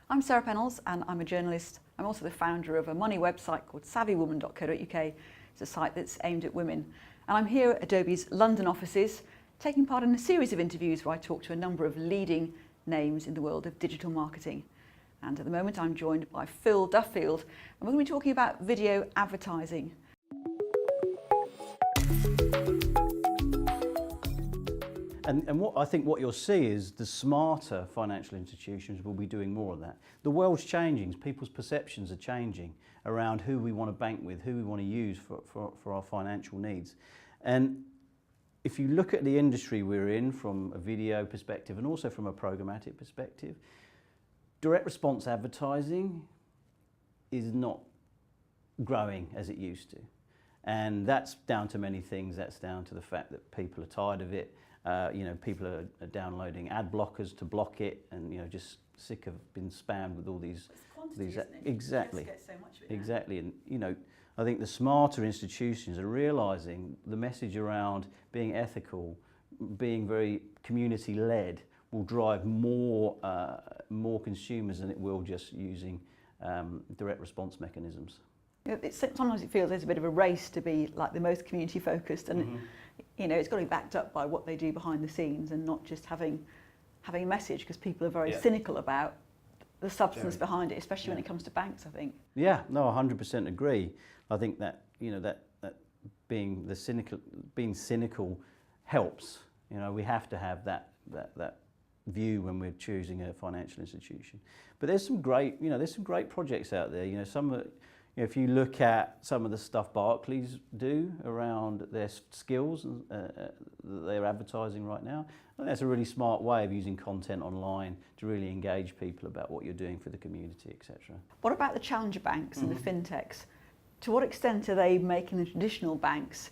I'm Sarah Pennells and I'm a journalist. I'm also the founder of a money website called savvywoman.co.uk. It's a site that's aimed at women. And I'm here at Adobe's London offices, taking part in a series of interviews where I talk to a number of leading names in the world of digital marketing. And at the moment I'm joined by Phil Duffield and we're going to be talking about video advertising. And what I think what you'll see is the smarter financial institutions will be doing more of that. The world's changing, people's perceptions are changing around who we want to bank with, who we want to use for our financial needs. And if you look at the industry we're in from a video perspective and also from a programmatic perspective, direct response advertising is not growing as it used to. And that's down to many things. That's down to the fact that people are tired of it. People are downloading ad blockers to block it, and just sick of being spammed with all these. It's quantity, isn't it? Exactly. You just get so much of it now. Exactly, and I think the smarter institutions are realising the message around being ethical, being very community-led, will drive more consumers than it will just using direct response mechanisms. Sometimes it feels there's a bit of a race to be like the most community focused, and it's got to be backed up by what they do behind the scenes and not just having a message, because people are very cynical about the substance behind it, especially when it comes to banks, I think. Yeah, no, 100% agree. I think that that being cynical helps. We have to have that view when we're choosing a financial institution. But there's some great projects out there. If you look at some of the stuff Barclays do around their skills that they're advertising right now, I think that's a really smart way of using content online to really engage people about what you're doing for the community, etc. What about the challenger banks and the fintechs? To what extent are they making the traditional banks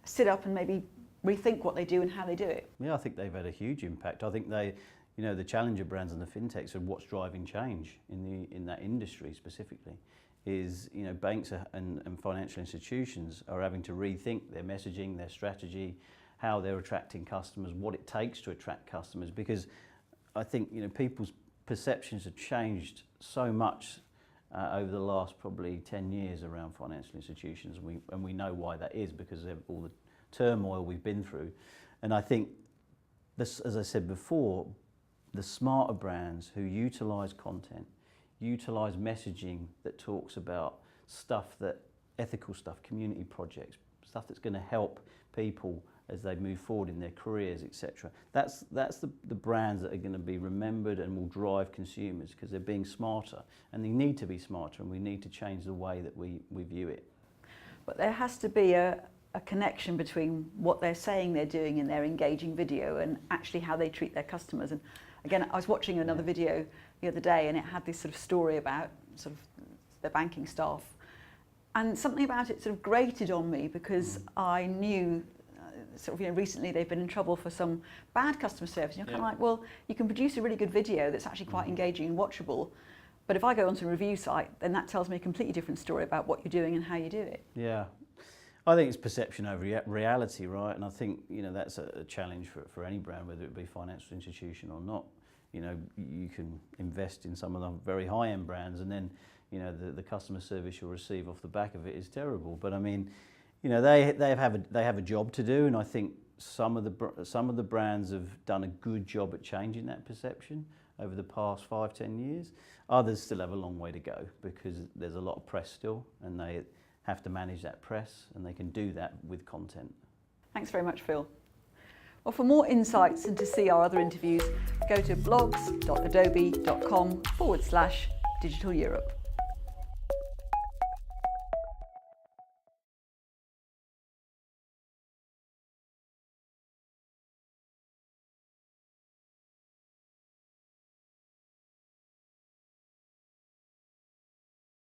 sit up and maybe rethink what they do and how they do it? Yeah, I think they've had a huge impact. I think the challenger brands and the fintechs are what's driving change in that industry specifically. Is banks and financial institutions are having to rethink their messaging, their strategy, how they're attracting customers, what it takes to attract customers, because I think people's perceptions have changed so much over the last probably 10 years around financial institutions, and we know why that is, because of all the turmoil we've been through. And I think this, as I said before, the smarter brands who utilise content, utilise messaging that talks about ethical stuff, community projects, stuff that's going to help people as they move forward in their careers, etc. That's the brands that are going to be remembered and will drive consumers, because they're being smarter, and they need to be smarter, and we need to change the way that we view it. But there has to be a connection between what they're saying they're doing in their engaging video and actually how they treat their customers. And again, I was watching another video the other day, and it had this sort of story about sort of the banking staff, and something about it sort of grated on me, because I knew recently they've been in trouble for some bad customer service. You're kind of like, well, you can produce a really good video that's actually quite engaging and watchable, but if I go onto a review site, then that tells me a completely different story about what you're doing and how you do it. Yeah. I think it's perception over reality, right? And I think that's a challenge for any brand, whether it be a financial institution or not. You can invest in some of the very high-end brands, and then the customer service you'll receive off the back of it is terrible. But I mean, they have a job to do, and I think some of the brands have done a good job at changing that perception over the past 5-10 years. Others still have a long way to go, because there's a lot of press still, and they have to manage that press, and they can do that with content. Thanks very much, Phil. Well, for more insights and to see our other interviews, go to blogs.adobe.com/Digital Europe.